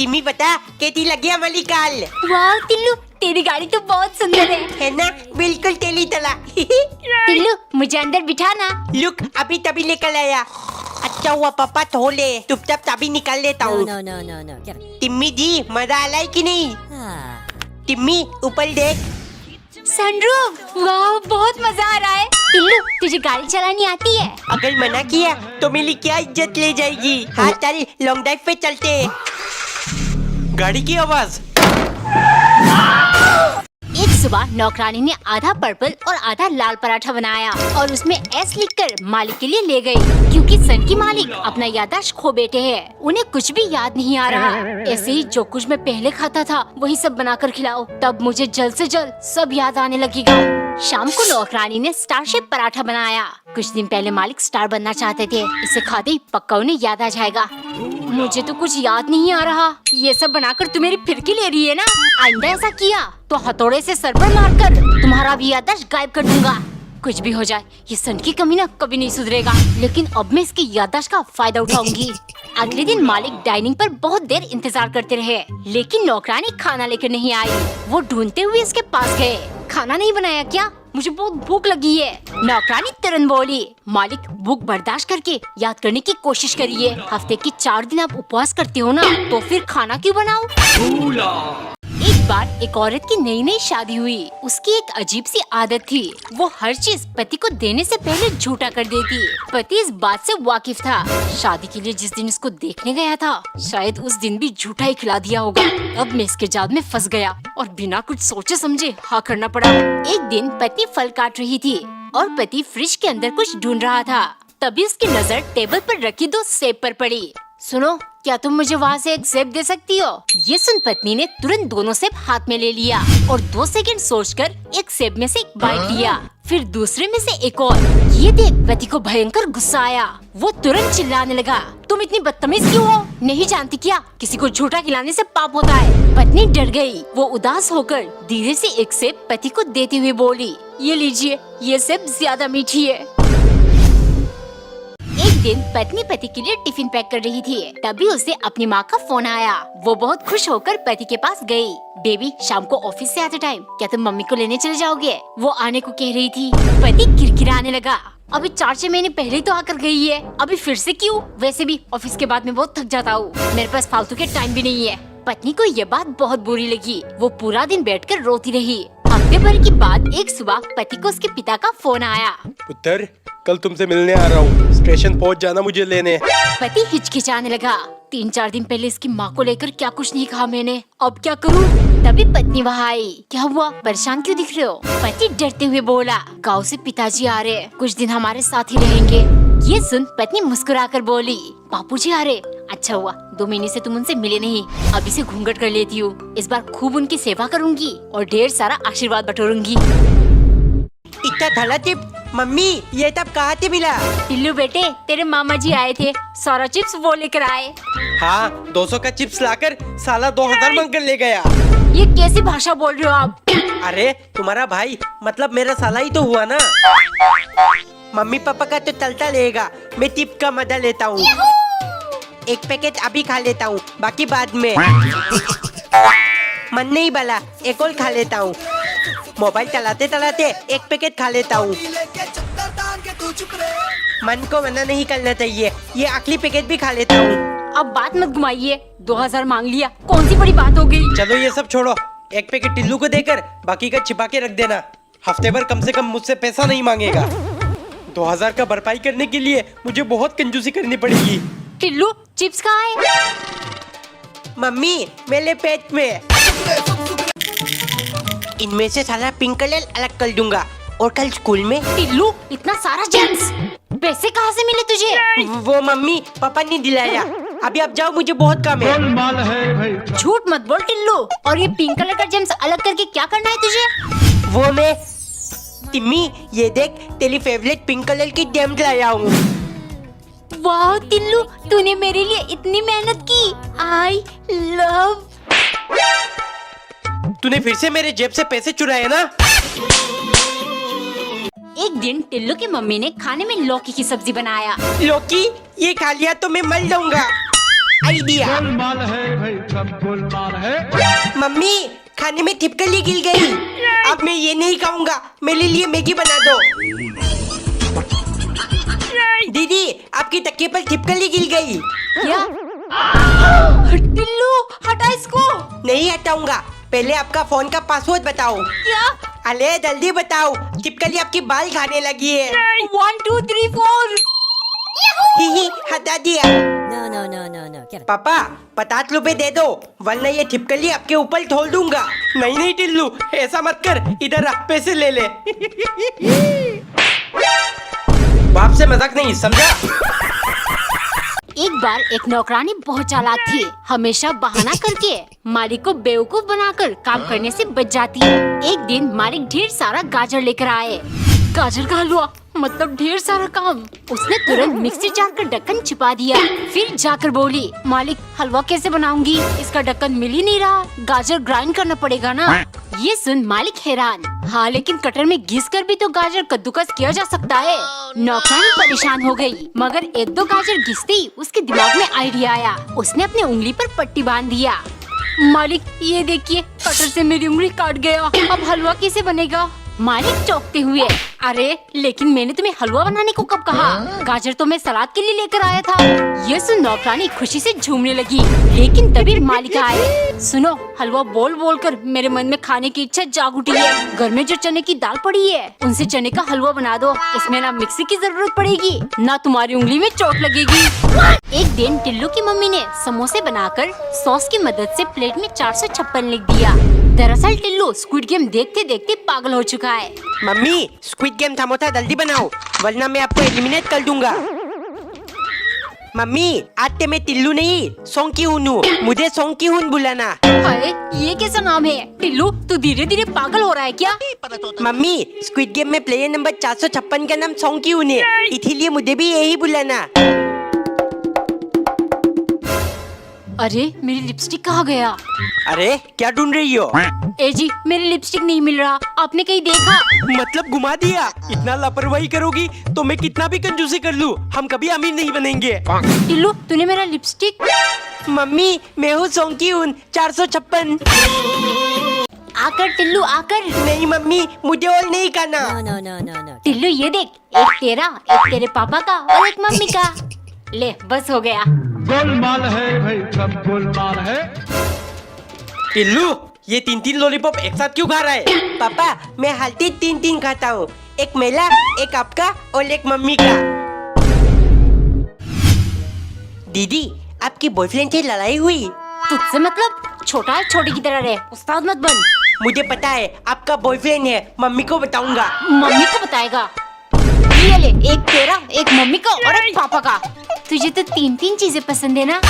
तिम्मी बता कैसी लगी हमारी कार? वाह टिल्लू, तेरी गाड़ी तो बहुत सुंदर है ना? बिल्कुल तेरी तरह। टिल्लू, मुझे अंदर बिठाना। लुक अभी तभी निकल आया। अच्छा हुआ पापा धो ले, चुपचाप चाबी निकाल लेता हूँ। No. तिम्मी जी मजा आ रहा है कि नहीं? तिम्मी ऊपर देख। सनरूफ, वाह बहुत मजा आ रहा है। टिल्लू, तुझे गाड़ी चलानी आती है? अगर मना किया तो मेरी क्या इज्जत ले जाएगी। हाँ चल लॉन्ग ड्राइव पे चलते हैं। गाड़ी की आवाज। एक सुबह नौकरानी ने आधा पर्पल और आधा लाल पराठा बनाया और उसमें एस लिखकर मालिक के लिए ले गई, क्योंकि सन की मालिक अपना याददाश्त खो बैठे हैं। उन्हें कुछ भी याद नहीं आ रहा। ऐसे ही जो कुछ मैं पहले खाता था वही सब बनाकर खिलाओ, तब मुझे जल्द से जल्द सब याद आने लगेगा। शाम को नौकरानी ने स्टार शेप पराठा बनाया। कुछ दिन पहले मालिक स्टार बनना चाहते थे, इसे खाते ही पक्का उन्हें याद आ जाएगा। मुझे तो कुछ याद नहीं आ रहा। ये सब बनाकर तू मेरी फिरकी ले रही है ना? आइंदा ऐसा किया तो हथौड़े से सर पर मारकर तुम्हारा भी याददाश्त गायब कर दूंगा। कुछ भी हो जाए, ये सन की कमी ना कभी नहीं सुधरेगा। लेकिन अब मैं इसकी याददाश्त का फायदा उठाऊंगी। अगले दिन मालिक डाइनिंग पर बहुत देर इंतजार करते रहे, लेकिन नौकरानी खाना लेकर नहीं आई। वो ढूंढते हुए इसके पास गए। खाना नहीं बनाया क्या? मुझे बहुत भूख लगी है। नौकरानी तुरंत बोली, मालिक भूख बर्दाश्त करके याद करने की कोशिश करिए। हफ्ते के 4 दिन आप उपवास करते हो ना, तो फिर खाना क्यों बनाओ? एक बार एक औरत की नई नई शादी हुई। उसकी एक अजीब सी आदत थी, वो हर चीज पति को देने से पहले झूठा कर देती। पति इस बात से वाकिफ था। शादी के लिए जिस दिन इसको देखने गया था, शायद उस दिन भी झूठा ही खिला दिया होगा। अब मैं इसके जाल में फंस गया और बिना कुछ सोचे समझे हाँ करना पड़ा। एक दिन पत्नी फल काट रही थी और पति फ्रिज के अंदर कुछ ढूंढ रहा था। तभी उसकी नजर टेबल पर रखी 2 सेब पर पड़ी। सुनो, क्या तुम मुझे वहाँ से एक सेब दे सकती हो? ये सुन पत्नी ने तुरंत दोनों सेब हाथ में ले लिया और 2 सेकंड सोचकर एक सेब में से एक बाइट लिया, फिर दूसरे में से एक और। ये देख पति को भयंकर गुस्सा आया। वो तुरंत चिल्लाने लगा, तुम इतनी बदतमीज क्यों हो? नहीं जानती क्या किसी को झूठा खिलाने से पाप होता है? पत्नी डर गई। वो उदास होकर धीरे से एक सेब पति को देते हुए बोली, ये लीजिए, ये सेब ज्यादा मीठी है। एक दिन पत्नी पति के लिए टिफिन पैक कर रही थी, तभी उसे अपनी माँ का फोन आया। वो बहुत खुश होकर पति के पास गई। बेबी, शाम को ऑफिस से आते टाइम क्या तुम मम्मी को लेने चले जाओगे? वो आने को कह रही थी। पति किरकिराने लगा, अभी 4-6 महीने पहले तो आकर गई है, अभी फिर से क्यों? वैसे भी ऑफिस के बाद मैं बहुत थक जाता हूँ, मेरे पास फालतू के टाइम भी नहीं है। पत्नी को ये बात बहुत बुरी लगी। वो पूरा दिन बैठकर रोती रही। हफ्ते भर की बाद एक सुबह पति को उसके पिता का फोन आया। पुत्र, कल तुमसे मिलने आ रहा हूँ, स्टेशन पहुँच जाना मुझे लेने। पति हिचकिचाने लगा। 3-4 दिन पहले इसकी माँ को लेकर क्या कुछ नहीं कहा मैंने, अब क्या करूँ? तभी पत्नी वहाँ आई। क्या हुआ, परेशान क्यों दिख रहे हो? पति डरते हुए बोला, गाँव से पिताजी आ रहे, कुछ दिन हमारे साथ ही रहेंगे। ये सुन पत्नी मुस्कुराकर बोली, बापूजी आ रहे, अच्छा हुआ 2 महीने से तुम उनसे मिले नहीं। अभी से घूंघट कर लेती हूँ। इस बार खूब उनकी सेवा करूँगी और ढेर सारा आशीर्वाद बटोरूंगी। इतना थला चिप, मम्मी ये तब कहाँ से मिला? टिल्लू बेटे, तेरे मामा जी आए थे, सारा चिप्स वो लेकर आए। हाँ, 200 का चिप्स लाकर साला 2000 मांग कर ले गया। ये कैसी भाषा बोल रहे हो आप? अरे तुम्हारा भाई मतलब मेरा साला ही तो हुआ ना। मम्मी पापा का तो चलता रहेगा, मैं चिप्स का मजा लेता हूँ। एक पैकेट अभी खा लेता हूँ, बाकी बाद में। मन नहीं बला, एक और खा लेता हूँ। मोबाइल चलाते चलाते एक पैकेट खा लेता हूँ। मन को मना नहीं करना चाहिए, ये आखिरी पैकेट भी खा लेता हूँ। अब बात मत घुमाइए, 2000 मांग लिया, कौन सी बड़ी बात हो गई? चलो ये सब छोड़ो, एक पैकेट टिल्लू को देकर बाकी का छिपा के रख देना। हफ्ते भर कम से कम मुझसे पैसा नहीं मांगेगा। 2000 का भरपाई करने के लिए मुझे बहुत कंजूसी करनी पड़ेगी। टिल्लू, चिप्स कहाँ है? मम्मी मेरे पेट में। इनमें से सारा पिंक कलर अलग कर दूंगा और कल स्कूल में। टिल्लू, इतना सारा जेम्स पैसे कहाँ से मिले तुझे? वो मम्मी पापा ने दिलाया। अभी आप जाओ, मुझे बहुत काम है। झूठ मत बोल टिल्लू। और ये पिंक कलर का जेम्स अलग करके क्या करना है तुझे? वो मैं तिम्मी, ये देख तेरी फेवरेट पिंक कलर की जेम्स लाया हूँ। वाह टिल्लू, तूने मेरे लिए इतनी मेहनत की। I love. तूने फिर से मेरे जेब से पैसे चुराए ना? एक दिन टिल्लू की मम्मी ने खाने में लौकी की सब्जी बनाया। लौकी? ये खा लिया तो मैं मर जाऊंगा। आइडिया। सब गोलमाल है। मम्मी खाने में छिपकली गिर गई। अब मैं ये नहीं खाऊंगा, मेरे लिए मैगी बना दो। दीदी आपकी तकिए पर छिपकली गिर गई। क्या? टिल्लू हटा इसको। नहीं हटाऊंगा, पहले आपका फोन का पासवर्ड बताओ। क्या? अरे जल्दी बताओ, छिपकली आपकी बाल खाने लगी है। 1 2 3 4। ही ही, हटा दिया। पापा 50 रुपए दे दो, वरना ये छिपकली आपके ऊपर छोड़ दूंगा। नहीं नहीं टिल्लू, ऐसा मत कर, इधर आ, पैसे ले ले। बाप से मजाक नहीं, समझा? एक बार एक नौकरानी बहुत चालाक थी। हमेशा बहाना करके मालिक को बेवकूफ बनाकर काम करने से बच जाती है। एक दिन मालिक ढेर सारा गाजर लेकर आए। गाजर का हलवा मतलब ढेर सारा काम। उसने तुरंत मिक्सी जार का ढक्कन छिपा दिया। फिर जाकर बोली, मालिक हलवा कैसे बनाऊंगी? इसका ढक्कन मिल ही नहीं रहा। गाजर ग्राइंड करना पड़ेगा ना। ये सुन मालिक हैरान। हाँ लेकिन कटर में घिस कर भी तो गाजर कद्दूकस किया जा सकता है। नौकरानी परेशान हो गई, मगर 1-2 गाजर घिसते ही उसके दिमाग में आइडिया आया। उसने अपनी उंगली पर पट्टी बांध दिया। मालिक ये देखिए, कटर से मेरी उंगली काट गया। अब हलवा कैसे बनेगा? मालिक चौंकते हुए, अरे लेकिन मैंने तुम्हें हलवा बनाने को कब कहा? गाजर तो मैं सलाद के लिए लेकर आया था। ये सुन नौकरानी खुशी से झूमने लगी। लेकिन तभी मालिक आए। सुनो, हलवा बोल बोल कर मेरे मन में खाने की इच्छा जाग उठी है। घर में जो चने की दाल पड़ी है, उनसे चने का हलवा बना दो। इसमें ना मिक्सी की जरूरत पड़ेगी, ना तुम्हारी उंगली में चोट लगेगी। एक दिन टिल्लू की मम्मी ने समोसे बनाकर सॉस की मदद से प्लेट में 456 लिख दिया। दरअसल टिल्लू स्क्विड गेम देखते देखते पागल हो चुका है। मम्मी स्क्विड गेम समोसा जल्दी बनाओ, वरना मैं आपको एलिमिनेट कर दूंगा। मम्मी आज ते मैं टिल्लू नहीं सोंकी हून हूँ, मुझे सोंकी हून बुलाना। हाय, ये कैसा नाम है? टिल्लू तू धीरे धीरे पागल हो रहा है क्या? मम्मी स्क्विड गेम में प्लेयर नंबर 456 का नाम सोंकी हून है, इसीलिए मुझे भी यही बुलाना। अरे मेरी लिपस्टिक कहाँ गया? अरे क्या ढूंढ रही हो? ए जी मेरी लिपस्टिक नहीं मिल रहा, आपने कहीं देखा? मतलब घुमा दिया? इतना लापरवाही करोगी तो मैं कितना भी कंजूसी कर लूं, हम कभी अमीर नहीं बनेंगे। टिल्लू तूने मेरा लिपस्टिक। मम्मी मैं हूँ सोंकी हून 456। आकर टिल्लू आकर। नहीं मम्मी मुझे और नहीं खाना। टिल्लू ये देख, एक तेरा, एक तेरे पापा का और एक मम्मी का। ले बस हो गया। गोलमाल है भाई, सब गोलमाल है। टिल्लू ये 3-3 लॉलीपॉप एक साथ क्यों खा रहा है? पापा मैं हालती 3-3 खाता हूँ, एक मेरा, एक आपका और एक मम्मी का। दीदी आपकी बॉयफ्रेंड से लड़ाई हुई? तुझसे मतलब? छोटा है छोटी की तरह रहे, उस्ताद मत बन। मुझे पता है आपका बॉयफ्रेंड है, मम्मी को बताऊंगा। मम्मी को बताएगा? ये ले, एक तेरा, एक मम्मी का और एक पापा का। तुझे तो 3-3 चीजें पसंद है ना?